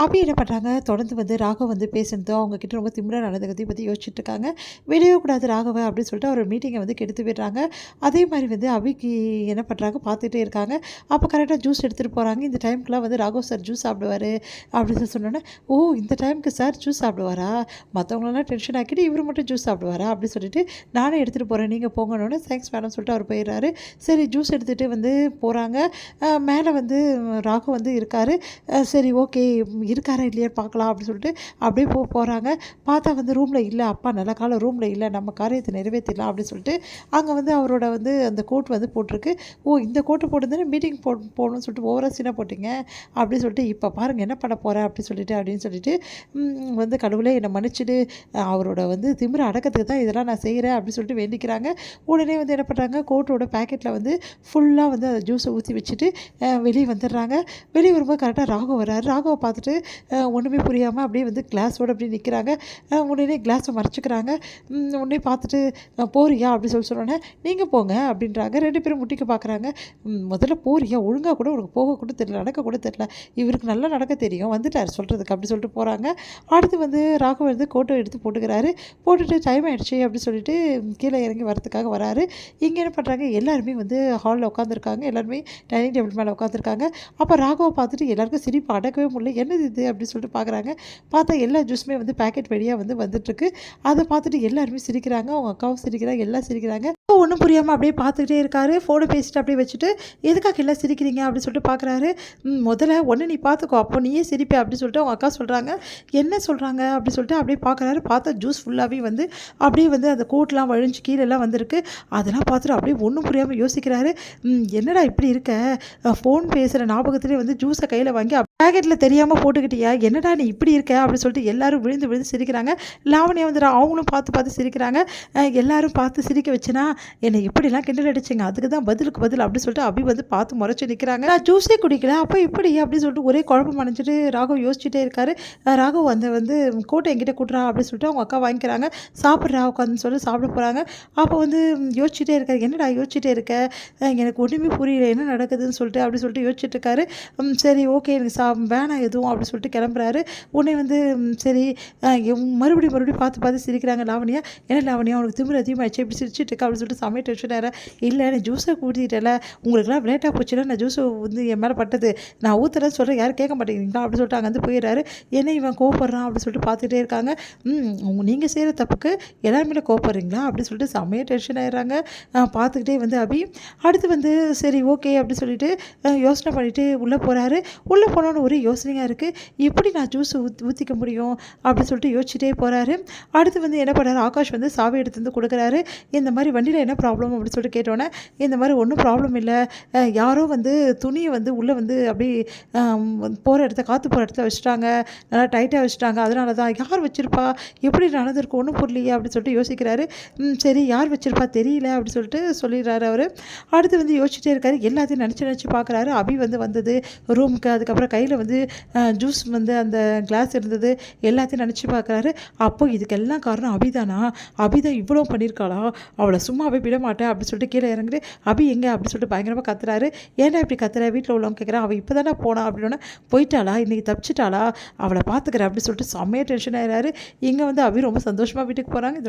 அபி என்ன பண்ணுறாங்க, தொடர்ந்து வந்து ராகவ் வந்து பேசுனதோ, அவங்கக்கிட்ட ரொம்ப திமிரா நடந்துக்கிறதையும் பற்றி யோசிச்சுட்டு இருக்காங்க. வெளியவே கூடாது ராகவ அப்படின்னு சொல்லிட்டு அவர் மீட்டிங்கை வந்து கெடுத்து விடுறாங்க. அதே மாதிரி வந்து அபிக்கு என்ன பண்ணுறாங்க பார்த்துட்டே இருக்காங்க. அப்போ கரெக்டாக ஜூஸ் எடுத்துகிட்டு போகிறாங்க. இந்த டைமுக்குலாம் வந்து ராகவ் சார் ஜூஸ் சாப்பிடுவார் அப்படின்னு சொன்னோன்னே, ஓ இந்த டைமுக்கு சார் ஜூஸ் சாப்பிடுவாரா, மற்றவங்களெல்லாம் டென்ஷன் ஆக்கிட்டு இவர் மட்டும் ஜூஸ் சாப்பிடுவாரா அப்படின்னு சொல்லிட்டு நானே எடுத்துகிட்டு போகிறேன் நீங்கள் போங்கன்னு தேங்க்ஸ் மேடம் சொல்லிட்டு அவர் போயிடுறாரு. சரி ஜூஸ் எடுத்துகிட்டு வந்து போகிறாங்க. மேலே வந்து ராகவ் வந்து இருக்கார். சரி ஓகே இருக்காரா இல்லையான்னு பார்க்கலாம் அப்படின்னு சொல்லிட்டு அப்படியே போகிறாங்க. பார்த்தா வந்து ரூமில் இல்லை, அப்பா நல்ல காலம் ரூமில் இல்லை, நம்ம காரியத்தை நிறைவேற்றிடலாம் அப்படின்னு சொல்லிட்டு அங்கே வந்து அவரோட வந்து அந்த கோட் வந்து போட்டிருக்கு. ஓ இந்த கோட்டை போட்டுருந்தேன்னா மீட்டிங் போகணும்னு சொல்லிட்டு ஓவராக சீனாக போட்டிங்க அப்படின்னு சொல்லிட்டு இப்போ பாருங்கள் என்ன பண்ண போகிறேன் அப்படின்னு சொல்லிட்டு வந்து கடவுளே என்னை மன்னிச்சிடு, அவரோட வந்து திமிர அடக்கத்துக்கு தான் இதெல்லாம் நான் செய்கிறேன் அப்படின்னு சொல்லிட்டு வேண்டிக்கிறாங்க. உடனே வந்து என்ன பண்ணுறாங்க, கோட்டோட பேக்கெட்டில் வந்து ஃபுல்லாக வந்து அந்த ஜூஸை ஊற்றி வச்சுட்டு வெளியே வந்துடுறாங்க. வெளியே வரும்போது கரெக்டாக ராகவ் வர்றாரு. ராகவை பார்த்துட்டு ஒன்றுமே புரியாமல் அப்படியே வந்து கிளாஸோடு அப்படியே நிற்கிறாங்க. உடனே கிளாஸை மறைச்சிக்கிறாங்க. உடனே பார்த்துட்டு போறியா அப்படின்னு சொன்னோன்னே நீங்கள் போங்க அப்படின்றாங்க. 2 பேரும் முட்டிக்க பார்க்குறாங்க. முதல்ல போறியா, ஒழுங்காக கூட உனக்கு போக கூட தெரியல, நடக்க கூட தெரியல, இவருக்கு நல்லா நடக்க தெரியும், வந்துட்டார் சொல்கிறதுக்கு அப்படி சொல்லிட்டு போகிறாங்க. அடுத்து வந்து ராகவ் வந்து கோட்டை எடுத்து போட்டுக்கிறாரு. போட்டுட்டு டைம் ஆகிடுச்சு அப்படின்னு சொல்லிட்டு கீழே இறங்கி வரத்துக்காக வராரு. இங்கே என்ன பண்ணுறாங்க, எல்லாருமே வந்து ஹாலில் உட்காந்துருக்காங்க. எல்லாருமே டைனிங் டேபிள் மேலே உட்காந்துருக்காங்க. அப்போ ராகவை பார்த்துட்டு எல்லாருக்கும் சிரிப்பு அடக்கவே முடியல. என்னது இது அப்படின்னு சொல்லிட்டு பார்க்குறாங்க. பார்த்தா எல்லா ஜூஸுமே வந்து பேக்கெட் வழியாக வந்து வந்துட்டுருக்கு. அதை பார்த்துட்டு எல்லாருமே சிரிக்கிறாங்க. அவங்க அக்காவும் சிரிக்கிறாங்க, எல்லாம் சிரிக்கிறாங்க. ஒன்றும் புரியாமல் அப்படியே பார்த்துக்கிட்டே இருக்காரு. ஃபோனை பேசிட்டு அப்படியே வச்சுட்டு எதுக்காக எல்லாம் சிரிக்கிறீங்க அப்படின்னு சொல்லிட்டு பார்க்குறாரு. முதல்ல ஒன்று நீ பார்த்துக்கோ, அப்போ நீயே சிரிப்பே அப்படின்னு சொல்லிட்டு அவங்க அக்கா சொல்கிறாங்க. என்ன சொல்கிறாங்க அப்படின்னு சொல்லிட்டு அப்படியே பார்க்குறாரு. பார்த்தா ஜூஸ் ஃபுல்லாகவே வந்து அப்படியே வந்து அந்த கோட்லாம் வழிஞ்சு கீழெல்லாம் வந்திருக்கு. அதெல்லாம் பார்த்துட்டு அப்படியே ஒன்றும் புரியாமல் யோசிக்கிறாரு. என்னடா இப்படி இருக்க, ஃபோன் பேசுகிற ஞாபகத்துலேயே வந்து ஜூஸை கையில் வாங்கி பேக்கெட்டில் தெரியாமல் போட்டுக்கிட்டியா, என்னடா நீ இப்படி இருக்க அப்படின்னு சொல்லிட்டு எல்லாரும் விழுந்து விழுந்து சிரிக்கிறாங்க. லாவணியா வந்துடுறா, அவங்களும் பார்த்து சிரிக்கிறாங்க. எல்லாரும் பார்த்து சிரிக்க வச்சுனா என்னை எப்படிலாம் கிண்டல் அடிச்சிங்க, அதுக்கு தான் பதிலுக்கு பதில் அப்படின்னு சொல்லிட்டு அபி வந்து பார்த்து முறைச்சி நிற்கிறாங்க. நான் ஜூஸே குடிக்கல, அப்போ இப்படி அப்படின்னு சொல்லிட்டு ஒரே குழப்பம் அடைஞ்சிட்டு ராகவ் யோசிச்சுட்டே இருக்காரு. ராகவ் அந்த வந்து கோட்டை என்கிட்ட கூட்டுறா அப்படின்னு சொல்லிட்டு அவங்க அக்கா வாங்கிக்கிறாங்க. சாப்பிட்றா உட்காந்துன்னு சொல்லி சாப்பிட போகிறாங்க. அப்போ வந்து யோசிச்சுட்டே இருக்காரு. என்னடா யோசிச்சுட்டே இருக்க, எனக்கு ஒன்றுமே புரியல என்ன நடக்குதுன்னு சொல்லிட்டு அப்படி சொல்லிட்டு யோசிச்சுட்டு இருக்காரு. சரி ஓகே எனக்கு வேணாம் எதுவும் அப்படின்னு சொல்லிட்டு கிளம்புறாரு. உடனே வந்து சரி மறுபடியும் பார்த்து சிரிக்கிறாங்க லாவணியா. என்ன லாவணியா உனக்கு திமிரு அதிகமாகிடுச்சு இப்படி சிரிச்சுட்டு இருக்கா அப்படின்னு சொல்லிட்டு சமையல் டென்ஷன் ஆகிறேன். இல்லை நான் ஜூஸை ஊற்றிட்டல, உங்களுக்குலாம் லேட்டாக போச்சுன்னா நான் ஜூஸை வந்து என் மேலே பட்டது, நான் ஊற்றுறேன்னு சொல்கிறேன், யாரும் கேட்க மாட்டேங்கிறீங்களா அப்படின்னு சொல்லிட்டு அங்கே வந்து போயிடுறாரு. என்ன இவன் கோவப்படுறான் அப்படின்னு சொல்லிட்டு பார்த்துட்டே இருக்காங்க. நீங்கள் செய்கிற தப்புக்கு எல்லாருமே கோவப்படுறீங்களா அப்படின்னு சொல்லிட்டு சமையல் டென்ஷன் ஆகிடுறாங்க. பார்த்துக்கிட்டே வந்து அபி அடுத்து வந்து சரி ஓகே அப்படின்னு சொல்லிட்டு யோசனை பண்ணிவிட்டு உள்ளே போகிறாரு. உள்ளே போனோன்னு ஒரே யோசனையாக இருக்குது, எப்படி நான் ஜூஸ் ஊற்றிக்க முடியும் அப்படின்னு சொல்லிட்டு யோசிச்சுட்டே போகிறாரு. அடுத்து வந்து என்ன பண்ணுறாரு, ஆகாஷ் வந்து சாவி எடுத்து வந்து கொடுக்குறாரு. இந்த மாதிரி வண்டியில் என்ன ப்ராப்ளம் அப்படின்னு சொல்லிட்டு கேட்டோன்னே, இந்த மாதிரி ஒன்றும் ப்ராப்ளம் இல்லை, யாரோ வந்து துணியை வந்து உள்ளே வந்து அப்படி போகிற இடத்த காற்று போகிற இடத்துல வச்சுட்டாங்க, நல்லா டைட்டாக வச்சுட்டாங்க, அதனால தான். யார் வச்சுருப்பா, எப்படி நடந்திருக்கு ஒன்றும் புரியலையே அப்படின்னு சொல்லிட்டு யோசிக்கிறாரு. சரி யார் வச்சுருப்பா தெரியல அப்படின்னு சொல்லிட்டு சொல்லிடுறாரு அவர். அடுத்து வந்து யோசிச்சுட்டே இருக்காரு. எல்லாத்தையும் நினச்சி பார்க்குறாரு. அபி வந்து வந்தது ரூமுக்கு, அதுக்கப்புறம் கையில் வந்து ஜூஸ் வந்து அந்த கிளாஸ் இருந்தது, எல்லாத்தையும் நினச்சி பார்க்குறாரு. அப்போ இதுக்கெல்லாம் காரணம் அபிதானா, அபிதான் இவ்வளோ பண்ணியிருக்காளா, அவளை சும்மாவே விட மாட்டேன் அப்படின்னு சொல்லிட்டு கீழே இறங்குது. அபி எங்கே அப்படின்னு சொல்லிட்டு பயங்கரமாக கத்துறாரு. ஏன்னா இப்படி கத்துற, வீட்டில் உள்ளவங்க கேட்குறான், அவள் இப்போ தானே போனா அப்படின்னா, போயிட்டாளா இன்றைக்கி தப்பிச்சிட்டாளா, அவளை பார்த்துக்கிறேன் அப்படின்னு சொல்லிட்டு செம்மையாக டென்ஷன் ஆகிறாரு. இங்கே வந்து அபி ரொம்ப சந்தோஷமாக வீட்டுக்கு போகிறாங்க.